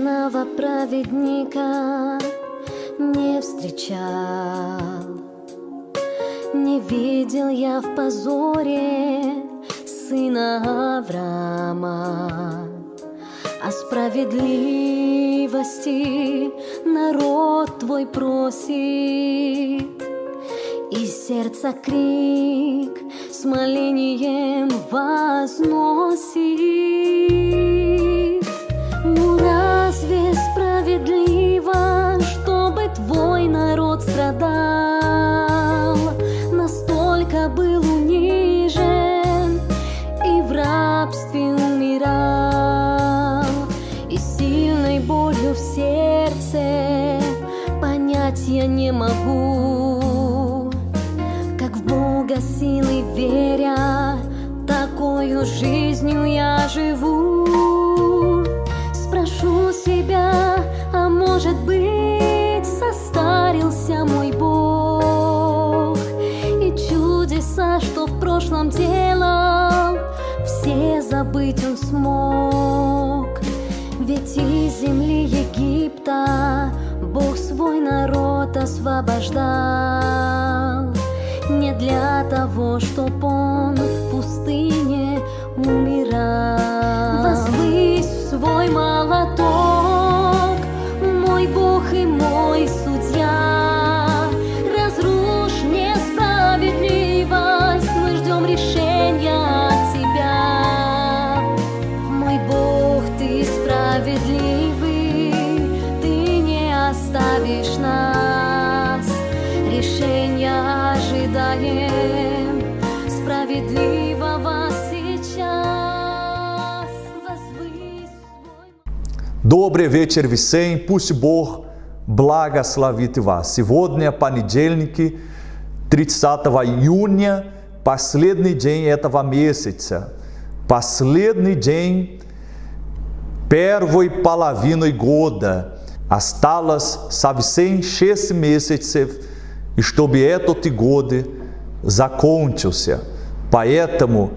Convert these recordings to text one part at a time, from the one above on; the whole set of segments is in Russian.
истинного праведника не встречал. Не видел я в позоре сына Авраама. О справедливости народ твой просит, и сердце крик с молением возносит. Ну разве справедливо, чтобы твой народ страдал? Настолько был унижен и в рабстве умирал, и сильной болью в сердце понять я не могу, как в Бога силы веря, такою жизнью я живу. Спрошу себя, а может быть, состарился мой Бог, и чудеса, что в прошлом делал, все забыть Он смог. Ведь из земли Египта Бог свой народ освобождал не для того, чтоб он в пустыне умирал. Возвысь в свой молоток, мой Бог и мой судья. Разрушь несправедливость, мы ждем решения от Тебя. Мой Бог, Ты справедливый, Ты не оставишь нас. Решения ожидаем справедливого сейчас. Возвысь свой... Добрый вечер всем, пусть Бог благословит вас. Сегодня понедельник, 30 июня, последний день этого месяца, последний день первой половины года. Осталось совсем 6 месяцев, и чтобы этот год закончился. Поэтому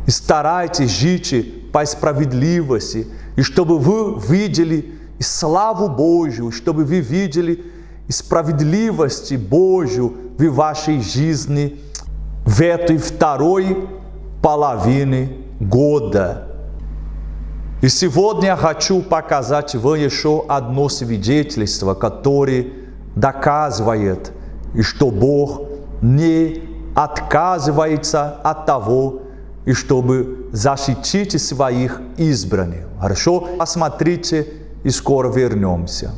старайтесь жить по справедливости, и чтобы вы видели славу Божью, чтобы вы видели справедливость Божью в вашей жизни в этой второй половине года. И сегодня я хочу показать вам еще одно свидетельство, которое доказывает, что Бог не отказывается от того, и чтобы защитить своих избранных. Хорошо? Посмотрите, и скоро вернемся.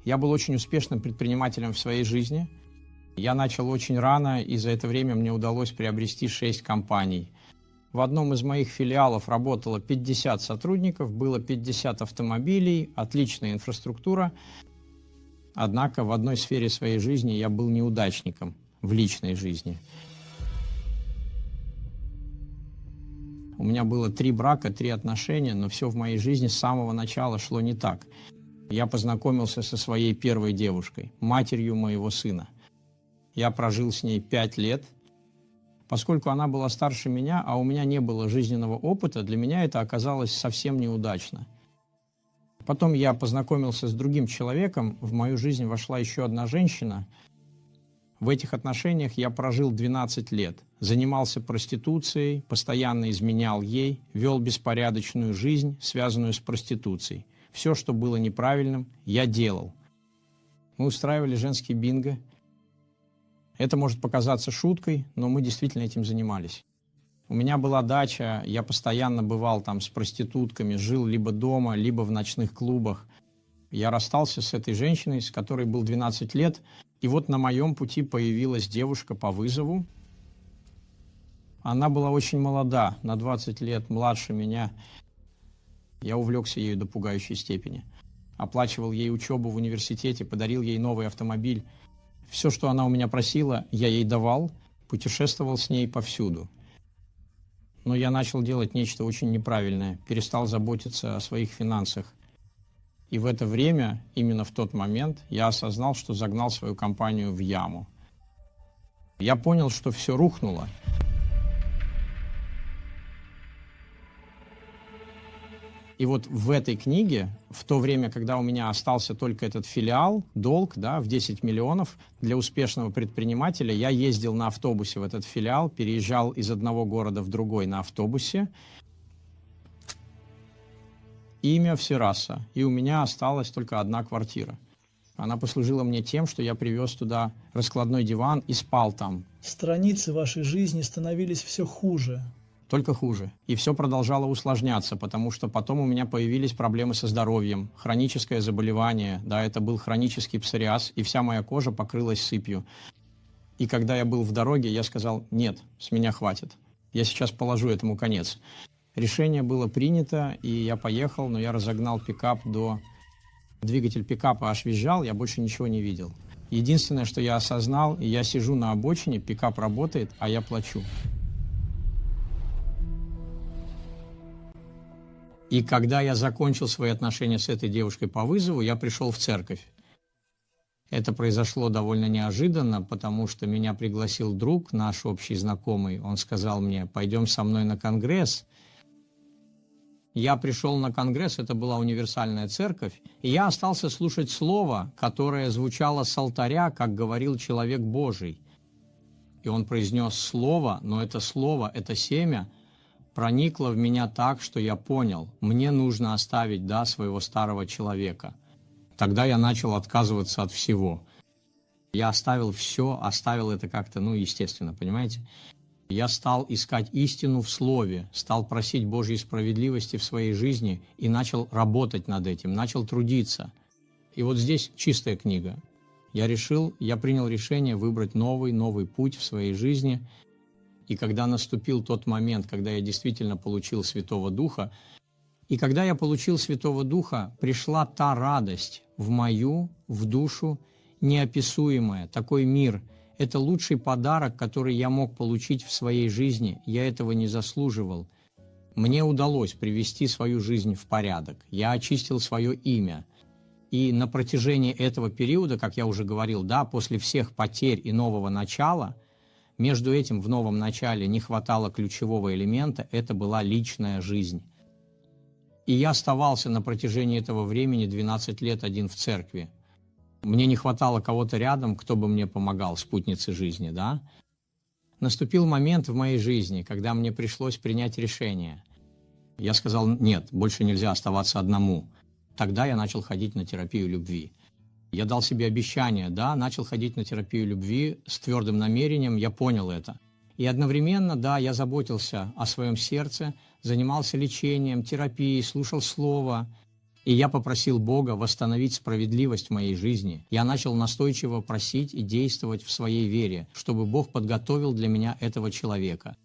Я был очень успешным предпринимателем в своей жизни. Я начал очень рано, и за это время мне удалось приобрести 6 компаний. В одном из моих филиалов работало 50 сотрудников, было 50 автомобилей, отличная инфраструктура. Однако в одной сфере своей жизни я был неудачником в личной жизни. У меня было 3 брака, 3 отношения, но все в моей жизни с самого начала шло не так. Я познакомился со своей первой девушкой, матерью моего сына. Я прожил с ней 5 лет. Поскольку она была старше меня, а у меня не было жизненного опыта, для меня это оказалось совсем неудачно. Потом я познакомился с другим человеком, в мою жизнь вошла еще одна женщина. В этих отношениях я прожил 12 лет, занимался проституцией, постоянно изменял ей, вел беспорядочную жизнь, связанную с проституцией. Все, что было неправильным, я делал. Мы устраивали женский бинго. Это может показаться шуткой, но мы действительно этим занимались. У меня была дача, я постоянно бывал там с проститутками, жил либо дома, либо в ночных клубах. Я расстался с этой женщиной, с которой был 12 лет, и вот на моем пути появилась девушка по вызову. Она была очень молода, на 20 лет младше меня. Я увлекся ею до пугающей степени. Оплачивал ей учебу в университете, подарил ей новый автомобиль. Все, что она у меня просила, я ей давал, путешествовал с ней повсюду. Но я начал делать нечто очень неправильное, перестал заботиться о своих финансах. И в это время, именно в тот момент, я осознал, что загнал свою компанию в яму. Я понял, что все рухнуло. И вот в этой книге, в то время, когда у меня остался только этот филиал, долг, да, в 10 миллионов, для успешного предпринимателя, я ездил на автобусе в этот филиал, переезжал из одного города в другой на автобусе. Имя Всераса. И у меня осталась только одна квартира. Она послужила мне тем, что я привез туда раскладной диван и спал там. Страницы вашей жизни становились все хуже. Только хуже. И все продолжало усложняться, потому что потом у меня появились проблемы со здоровьем, хроническое заболевание, да, это был хронический псориаз, и вся моя кожа покрылась сыпью. И когда я был в дороге, я сказал: нет, с меня хватит, я сейчас положу этому конец. Решение было принято, и я поехал, но я разогнал пикап до... Двигатель пикапа аж визжал, я больше ничего не видел. Единственное, что я осознал, и я сижу на обочине, пикап работает, а я плачу. И когда я закончил свои отношения с этой девушкой по вызову, я пришел в церковь. Это произошло довольно неожиданно, потому что меня пригласил друг, наш общий знакомый. Он сказал мне: пойдем со мной на конгресс. Я пришел на конгресс, это была универсальная церковь, и я остался слушать слово, которое звучало с алтаря, как говорил человек Божий. И он произнес слово, но это слово, это семя, проникло в меня так, что я понял, мне нужно оставить, да, своего старого человека. Тогда я начал отказываться от всего. Я оставил все, оставил это как-то, естественно, понимаете? Я стал искать истину в Слове, стал просить Божьей справедливости в своей жизни и начал работать над этим, начал трудиться. И вот здесь чистая книга. Я принял решение выбрать новый путь в своей жизни. И когда наступил тот момент, когда я действительно получил Святого Духа, и когда я получил Святого Духа, пришла та радость в душу, неописуемая, такой мир. Это лучший подарок, который я мог получить в своей жизни. Я этого не заслуживал. Мне удалось привести свою жизнь в порядок. Я очистил свое имя. И на протяжении этого периода, как я уже говорил, да, после всех потерь и нового начала, между этим в новом начале не хватало ключевого элемента, это была личная жизнь. И я оставался на протяжении этого времени 12 лет один в церкви. Мне не хватало кого-то рядом, кто бы мне помогал, спутницы жизни, да? Наступил момент в моей жизни, когда мне пришлось принять решение. Я сказал: нет, больше нельзя оставаться одному. Тогда я начал ходить на терапию любви. Я дал себе обещание, да, начал ходить на терапию любви с твердым намерением, я понял это. И одновременно, да, я заботился о своем сердце, занимался лечением, терапией, слушал Слово. И я попросил Бога восстановить справедливость в моей жизни. Я начал настойчиво просить и действовать в своей вере, чтобы Бог подготовил для меня этого человека.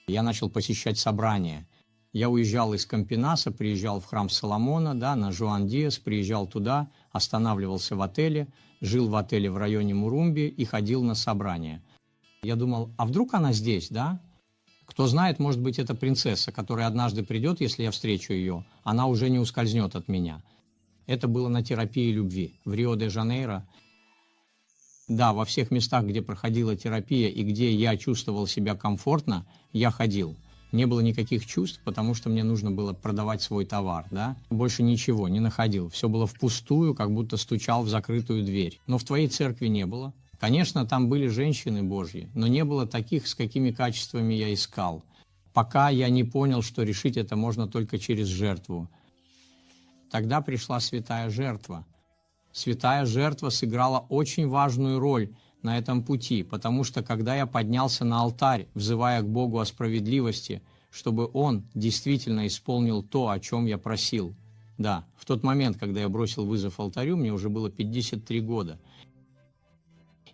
Я начал посещать собрания. Я уезжал из Кампинаса, приезжал в храм Соломона, да, на Жуан-Диас, приезжал туда, останавливался в отеле, жил в отеле в районе Мурумби и ходил на собрания. Я думал, а вдруг она здесь, да? Кто знает, может быть, это принцесса, которая однажды придет, если я встречу ее, она уже не ускользнет от меня. Это было на терапии любви в Рио-де-Жанейро. Да, во всех местах, где проходила терапия и где я чувствовал себя комфортно, я ходил. Не было никаких чувств, потому что мне нужно было продавать свой товар, да? Больше ничего не находил. Все было впустую, как будто стучал в закрытую дверь. Но в твоей церкви не было. Конечно, там были женщины Божьи, но не было таких, с какими качествами я искал. Пока я не понял, что решить это можно только через жертву. Тогда пришла святая жертва. Святая жертва сыграла очень важную роль на этом пути, потому что когда я поднялся на алтарь, взывая к Богу о справедливости, чтобы Он действительно исполнил то, о чем я просил. Да, в тот момент, когда я бросил вызов алтарю, мне уже было 53 года.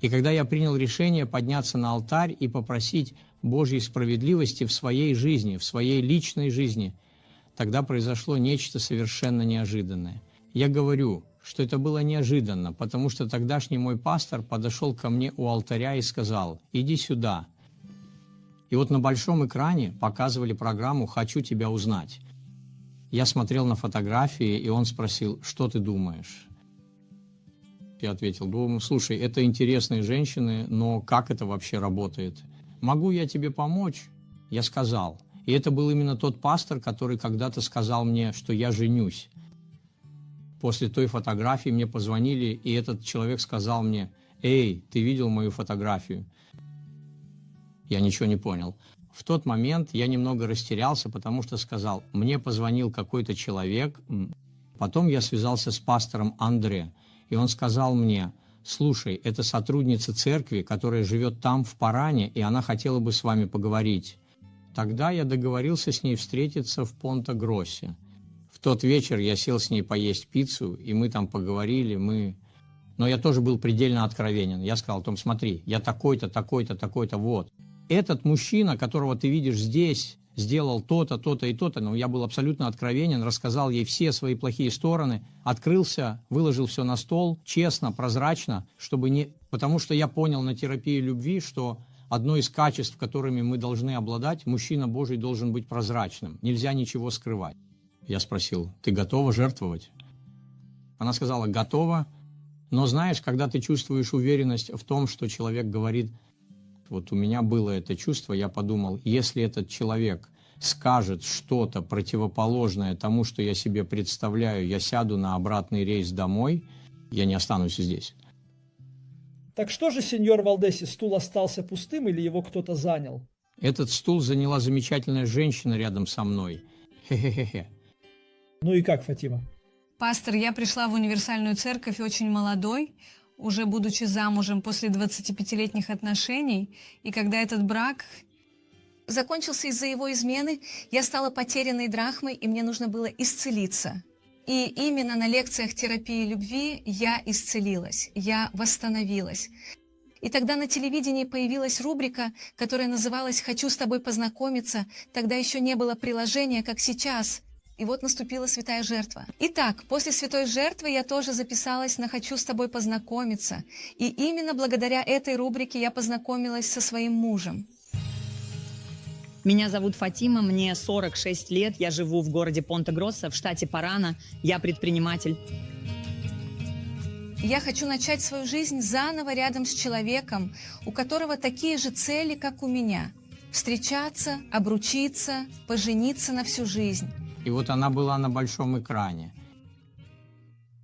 И когда я принял решение подняться на алтарь и попросить Божьей справедливости в своей жизни, в своей личной жизни, тогда произошло нечто совершенно неожиданное. Я говорю, что это было неожиданно, потому что тогдашний мой пастор подошел ко мне у алтаря и сказал: «Иди сюда». И вот на большом экране показывали программу «Хочу тебя узнать». Я смотрел на фотографии, и он спросил: «Что ты думаешь?» Я ответил, думаю, слушай, это интересные женщины, но как это вообще работает? Могу я тебе помочь? Я сказал. И это был именно тот пастор, который когда-то сказал мне, что я женюсь. После той фотографии мне позвонили, и этот человек сказал мне, «Эй, ты видел мою фотографию?» Я ничего не понял. В тот момент я немного растерялся, потому что сказал, мне позвонил какой-то человек. Потом я связался с пастором Андре, и он сказал мне, слушай, это сотрудница церкви, которая живет там, в Паране, и она хотела бы с вами поговорить. Тогда я договорился с ней встретиться в Понта-Гроссе. В тот вечер я сел с ней поесть пиццу, и мы там поговорили, Но я тоже был предельно откровенен. Я сказал, Том, смотри, я такой-то, такой-то, такой-то, вот. Этот мужчина, которого ты видишь здесь, сделал то-то, то-то и то-то, но я был абсолютно откровенен, рассказал ей все свои плохие стороны, открылся, выложил все на стол, честно, прозрачно, потому что я понял на терапии любви, что одно из качеств, которыми мы должны обладать, мужчина Божий должен быть прозрачным, нельзя ничего скрывать. Я спросил, ты готова жертвовать? Она сказала, готова, но знаешь, когда ты чувствуешь уверенность в том, что человек говорит, вот у меня было это чувство, я подумал, если этот человек скажет что-то противоположное тому, что я себе представляю, я сяду на обратный рейс домой, я не останусь здесь. Так что же, сеньор Валдеси, стул остался пустым или его кто-то занял? Этот стул заняла замечательная женщина рядом со мной. Хе-хе-хе. Ну и как, Фатима? Пастор, я пришла в универсальную церковь очень молодой, уже будучи замужем после 25-летних отношений, и когда этот брак закончился из-за его измены, я стала потерянной драхмой, и мне нужно было исцелиться. И именно на лекциях терапии любви я исцелилась, я восстановилась. И тогда на телевидении появилась рубрика, которая называлась «Хочу с тобой познакомиться». Тогда еще не было приложения, как сейчас. И вот наступила святая жертва. Итак, после святой жертвы я тоже записалась на «Хочу с тобой познакомиться». И именно благодаря этой рубрике я познакомилась со своим мужем. Меня зовут Фатима, мне 46 лет, я живу в городе Понта-Гросса, в штате Парана, я предприниматель. Я хочу начать свою жизнь заново рядом с человеком, у которого такие же цели, как у меня. Встречаться, обручиться, пожениться на всю жизнь. И вот она была на большом экране.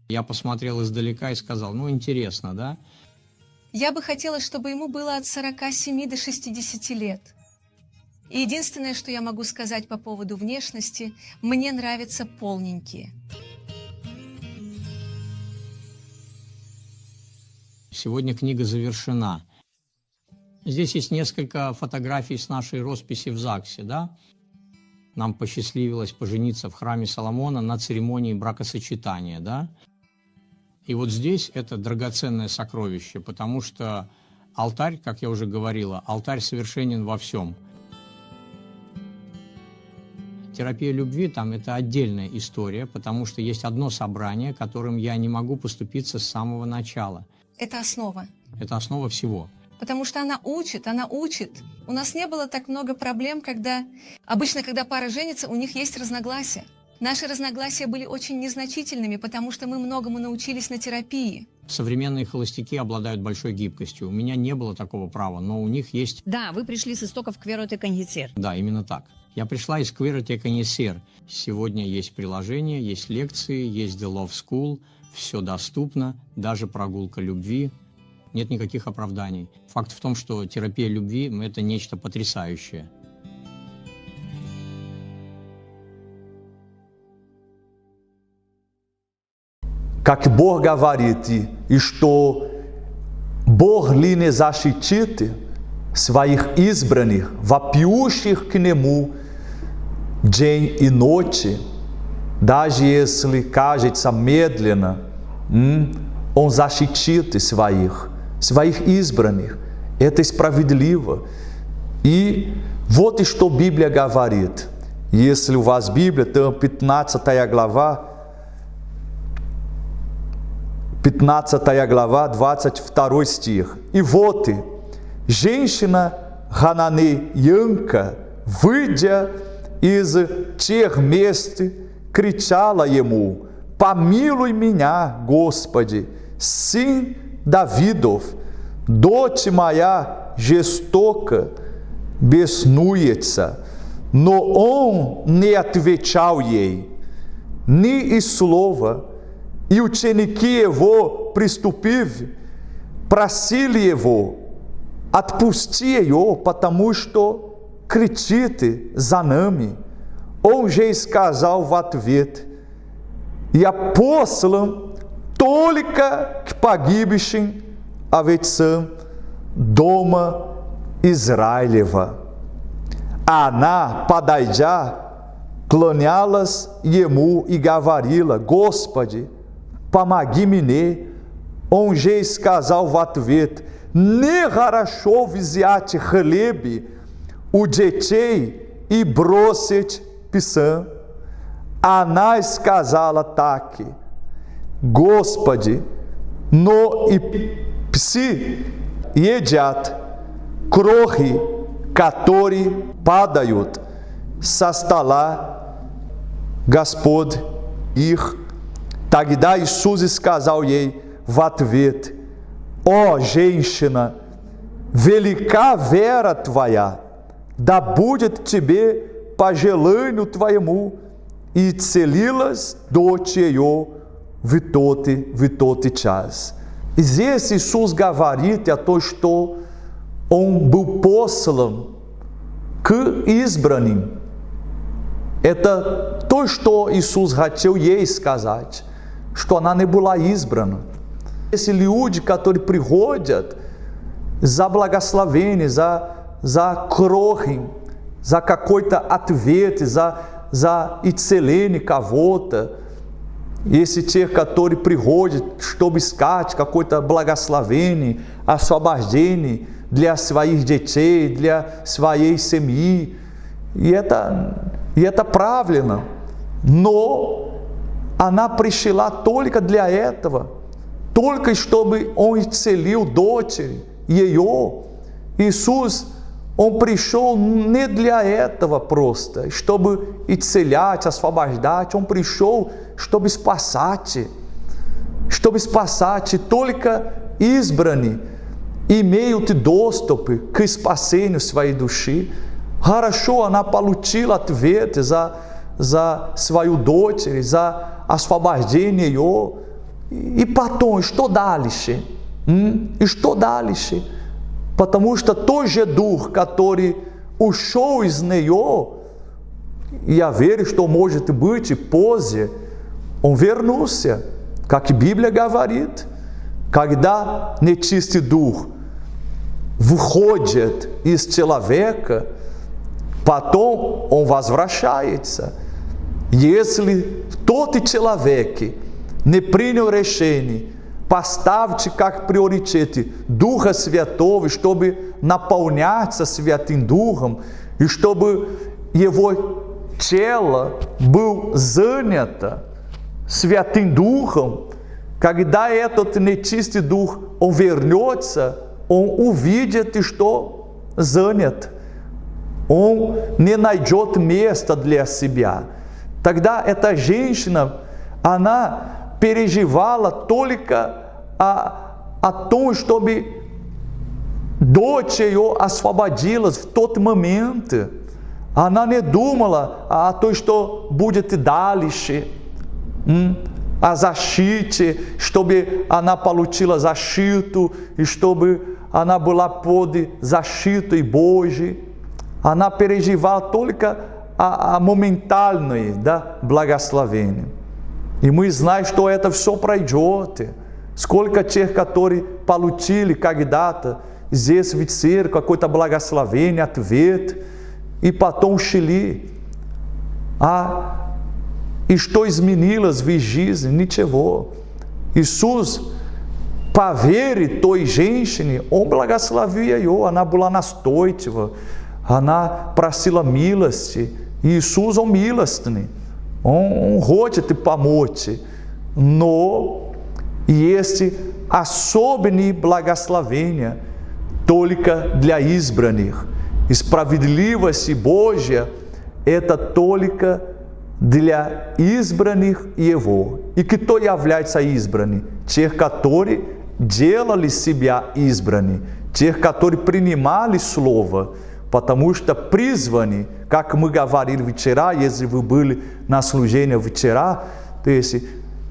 Я посмотрел издалека и сказал, ну интересно, да? Я бы хотела, чтобы ему было от 47 до 60 лет. И единственное, что я могу сказать по поводу внешности, мне нравятся полненькие. Сегодня книга завершена. Здесь есть несколько фотографий с нашей росписи в ЗАГСе, да? Нам посчастливилось пожениться в храме Соломона на церемонии бракосочетания, да? И вот здесь это драгоценное сокровище, потому что алтарь, как я уже говорила, алтарь совершенен во всем. Терапия любви там это отдельная история, потому что есть одно собрание, которым я не могу поступиться с самого начала. Это основа. Это основа всего. Потому что она учит, она учит. У нас не было так много проблем, обычно, когда пара женится, у них есть разногласия. Наши разногласия были очень незначительными, потому что мы многому научились на терапии. Современные холостяки обладают большой гибкостью. У меня не было такого права, но у них есть... Да, вы пришли с истоков Кверо те Коньесер. Да, именно так. Я пришла из Кверо те Коньесер. Сегодня есть приложение, есть лекции, есть The Love School. Все доступно, даже прогулка любви. Нет никаких оправданий. Факт в том, что терапия любви – это нечто потрясающее. Как Бог говорит, и что Бог ли не защитит своих избранных, вопиющих к Нему день и ночь, даже если кажется медленно, Он защитит своих избранных. Это справедливо. И вот и что Библия говорит. Если у вас Библия, то 15 глава, 22 стих. И вот и женщина гананеянка, выйдя из тех мест, кричала ему: «Помилуй меня, Господи, Син Давидов, дочь моя жестока, беснуется, но он не отвечал ей ни и слова, и ученики его, приступив, просили его, отпусти ее, потому что кричит за нами. Он же сказал в ответ: я послан только к погибшим овцам дома Израилева. Она, подойдя, кланялась ему и говорила: Господи, помоги мне. Он же сказал в ответ: не хорошо взять хлеб у детей и бросить писем. Она сказала так: Господи, но и псы едят крохи, которые падают со стола Господь их. Тогда Иисус сказал ей в ответ: «О, женщина, велика вера твоя, да будет тебе по желанию твоему». И целилась дочь ее в тот час. И здесь Иисус говорит о том, что Он был послан к избранным. Это то, что Иисус хотел ей сказать, что она не была избрана. Esse люди, которые приходят за благословение, за крохи, за какой-то ответ, за исцеление кого-то. Esse тех, которые приходят, чтобы искать какое-то благословение, освобождение для своих детей, для своей семьи. И это правильно. Но она пришла только для этого. Только чтобы Он исцелил дочь ее. Иисус, Он пришел не для этого просто, чтобы исцелять, освобождать. Он пришел, чтобы спасать. Чтобы спасать. Только избранные имеют доступ к спасению своей души. Хорошо, она получила ответ за свою дочь, за освобождение ее. И потом, что дальше? И что дальше? Потому что тот же дух, который ушел из нее, я верю, что может быть позже, он вернулся. Как Библия говорит, когда нечистый дух выходит из человека, потом он возвращается. Если тот человек не принял решение, поставьте как приоритет Духа Святого, чтобы наполняться Святым Духом, и чтобы его тело было занято Святым Духом. Когда этот нечистый дух, он вернется, он увидит, что занят. Он не найдет места для себя. Тогда эта женщина, она переживала только о том, чтобы дочь ее освободилась в тот момент. Она не думала о том, что будет дальше, о защите, чтобы она получила защиту, и чтобы она была под защитой Божьей. Она переживала только о моментальное благословение. И мы знаем, что это все пройдет. Сколько тех, которые получили когда-то здесь в церкви какое-то благословение, ответ, и потом ушли. И что изменилось в их жизни? Ничего. Иисус, по вере той женщине, Он благословил ее, она была настойчива, она просила милости. Иисус, Он милостный, Он хочет помочь, но есть особенные благословения только для избранных. И справедливость Божья – это только для избранных Его. И кто является избранным? тех, которые делали себя избраны, тех, которые принимали Слово, потому что призваны, как мы говорили вчера, если вы были на служении вчера, то есть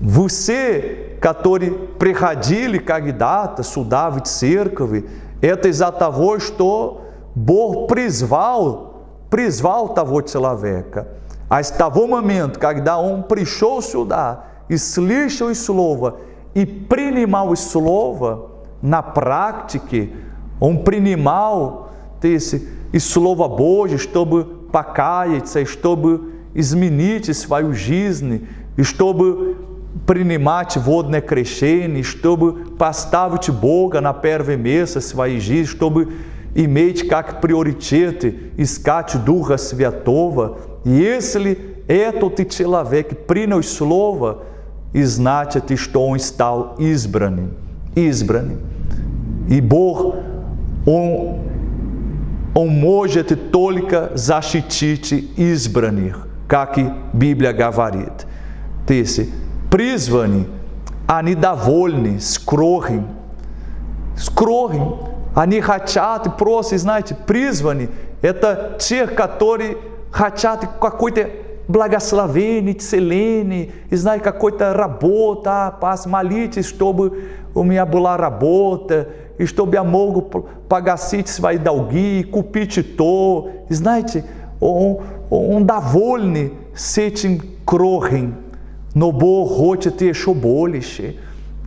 você, которые приходили когда-то сюда в церковь, это из-за того, что Бог призвал того человека. А с того момента, когда он пришел сюда и слышал Слово, и принимал Слово на практике, он принимал и Слово Божье, чтобы покаяться, чтобы изменить свою жизнь, и чтобы принимать водное крещение, чтобы поставить Бога на первое место своей жизни, чтобы иметь как приоритет искать Духа Святого. Если этот человек принял Слово, значит, что он стал избранным. И Бог, Он может только защитить избранных, как и Библия говорит. То есть, призваны, они довольны, скроем. Они хотят просто, знаете, призваны. Это те, которые хотят какой-то благословение, исцеление, и знаете, какой-то работа, молитесь, чтобы у меня была работа, и чтобы я мог погасить свои долги, купить то. И знаете, он довольный с этим крохом, но Бог хочет еще больше.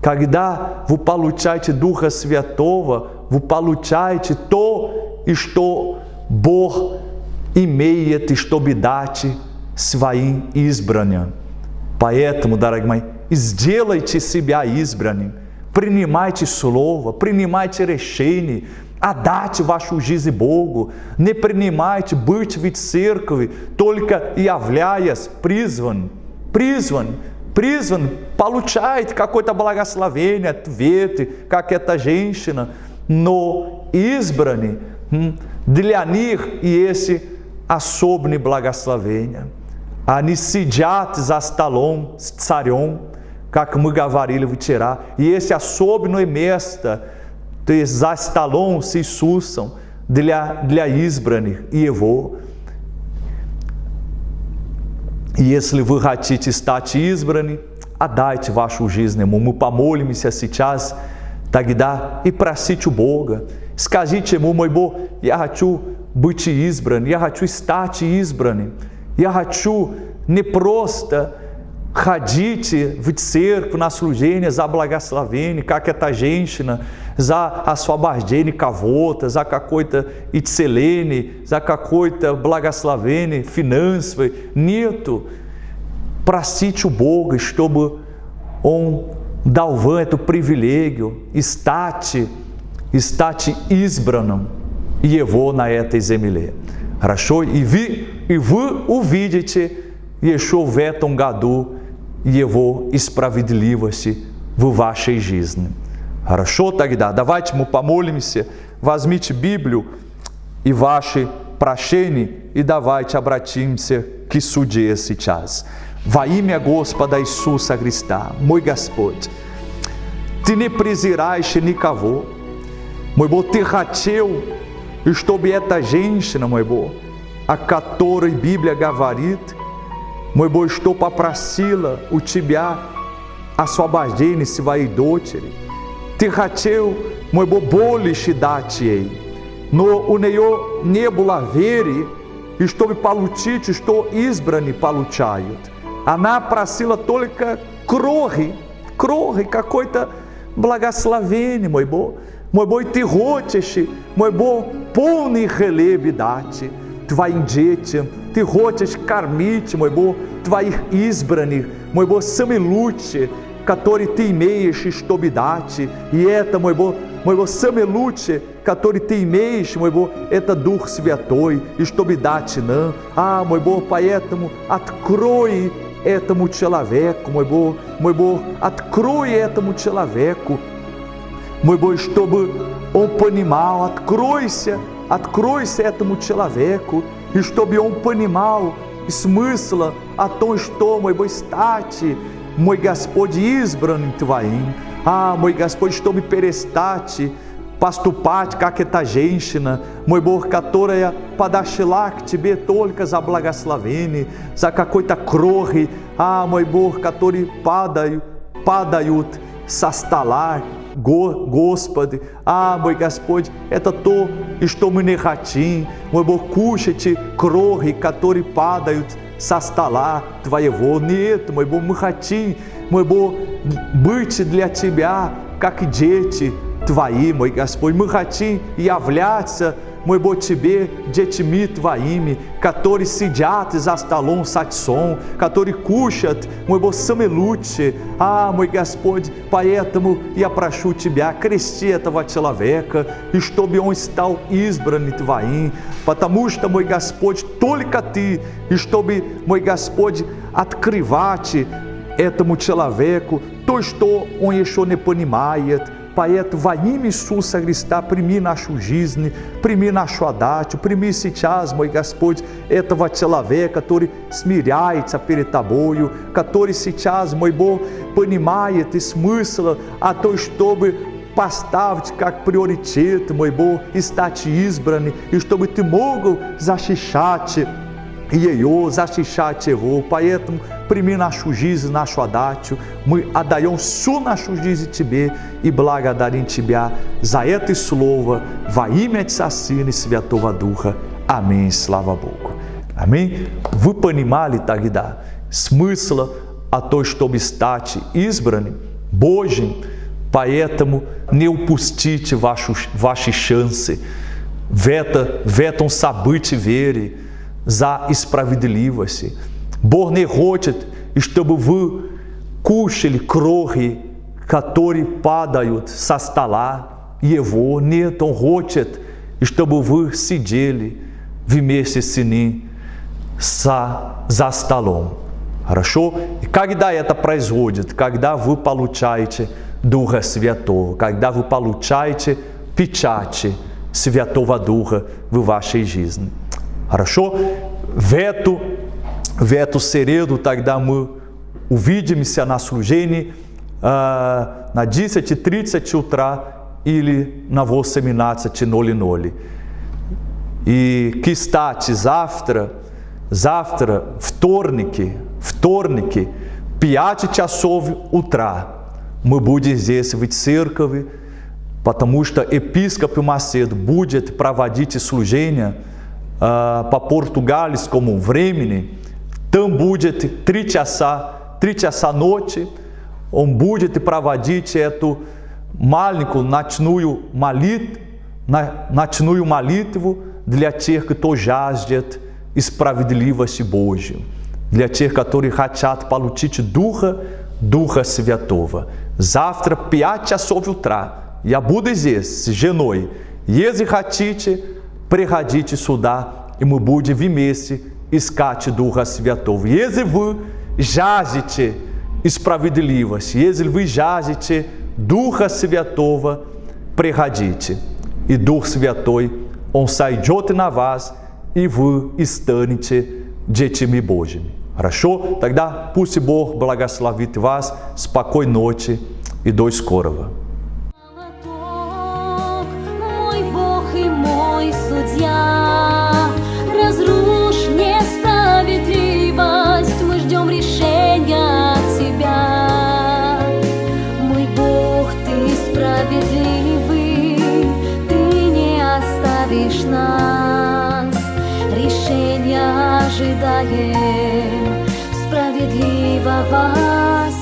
Когда вы получаете Духа Святого, вы получаете то, и что Бог имеет, чтобы дать своим избранным. Поэтому, дорогие мои, сделайте себя избранным. Принимайте Слово, принимайте решение, отдайте вашу жизнь Богу. Не принимайте быть в церкви, только являясь призван, получайте какое-то благословение, ответ, как эта женщина, но избранный, для них есть особое благословение. Они сидят за столом с царем, как мы говорили вчера, и esse особенное место, то есть за столом с Иисусом для избранных Его. И если вы хотите стать избранным, отдайте вашу жизнь Ему. Мы помолимся сейчас, тогда и просите у Бога. Скажите Ему: мой Бог, я хочу быть избранным, я хочу стать избранным. Я хочу не просто ходить в церковь на служение за благословение, как эта женщина, за освобождение кого-то, за какое-то исцеление, за какое-то благословение финансовое. Нету. Просите у Бога, чтобы Он дал вам это привилегию стать избранным Его на этой земле. Хорошо? И вы увидите еще в этом году Его справедливости в вашей жизни. Хорошо тогда? Давайте мы помолимся. Возьмите Библию и ваши прошения, и давайте обратимся к суде сейчас. Во имя Господа Иисуса Христа, мой Господь, Ты не презираешь никого. Мой Бог, Ты хотел, чтобы эта женщина, мой Бог, о которой Библия говорит, мой Бог, что попросила у Тебя освобождение своей дочери. Ты хотел, мой Бог, больше дать ей, но у нее не было веры, и чтобы получить, что избранные получают. Она просила только крохи, какое-то благословение, мой Бог. Мой Бог, Ты хочешь, мой Бог, полный хлеб дать Твоим детям. Ты хочешь кормить, мой Бог, Твоих избранных, мой Бог, самые лучшие, которые Ты имеешь, чтобы дать. И это, мой Бог, самое лучшее, которое Ты имеешь, мой Бог, это Дух Святой, и чтобы дать нам. Мой Бог, поэтому открой этому человеку, мой Бог, открой этому человеку, мой Бог, чтобы он понимал, откройся этому человеку, и чтобы он понимал смысл о том, что, мой Бог, стать, мой Господь, избранным Твоим. Мой Господь, чтобы перестать поступать, как эта женщина, мой Бог, которая подошла к Тебе только за благословение, за какой-то крохи, мой Бог, которые падают со стола. Господи, мой Господь, это то, и что мы не хотим, мой Бог, кушайте крохи, которые падают со стола Твоего. Нет, мой Бог, мы хотим, мой Бог, быть для Тебя, как дети Твои, мой Господь. Мы хотим являться, мой Бог, Тебе, детьми Твоими, которые сидят за столом с Отцом, которые кушают, мой Бог, самые лучшие. Мой Господь, поэтому я прошу Тебя, крести этого человека, и чтобы он стал избранным Твоим, потому что, мой Господь, только Ты, и чтобы, мой Господь, открывать этому человеку то, что он еще не понимает. Поэтому во имя Иисуса Христа прими нашу жизнь, прими нашу отдачу, прими сейчас, мой Господь, этого человека, который смиряется перед Тобою, который сейчас, мой Бог, понимает и смысл, то, чтобы поставить как приоритет, мой Бог, и стать избранным, и чтобы Ты мог защищать ее, защищать его. Поэтому прими нашу жизнь, нашу отдачу. Мы отдаем всю нашу жизнь Тебе и благодарим Тебя за это слово во имя Отца, Сына и Святого Духа. Аминь. Слава Богу. Аминь. Вы понимали тогда смысл того, чтобы стать избранным Божьим, поэтому не упустите ваши шансы в этом событии веры за справедливость. Бог не хочет, чтобы вы кушали крохи, которые падают со стола Его. Нет, Он хочет, чтобы вы сидели вместе с Ним за столом. Хорошо? И когда это происходит? Когда вы получаете Духа Святого, когда вы получаете печать Святого Духа в вашей жизни. Хорошо? В эту среду тогда мы увидимся на служении на 10:30 утра или на 18:00. И, кстати, завтра, вторник, 5 часов утра мы будем здесь в церкви, потому что епископ Macedo будет проводить служение по португальскому времени. Там будет 3 часа ночи. Он будет проводить эту маленькую ночную молитву для тех, кто жаждет справедливости Божьей, для тех, которые хотят получить Духа Святого. Завтра 5 часов утра я буду здесь с женой. Если хотите, приходите сюда, и мы будем вместе искать Духа Святого. Если вы жаждете справедливости, если вы жаждете Духа Святого, приходите. И Дух Святой, Он сойдет на вас, и вы станете детьми Божьими. Хорошо? Тогда пусть Бог благословит вас. Спокойной ночи и до скорого. Мой Бог и мой судья, разрушь несправедливость, мы ждем решения от Тебя. Мой Бог, Ты справедливый, Ты не оставишь нас, решения ожидаем справедливого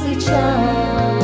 сейчас.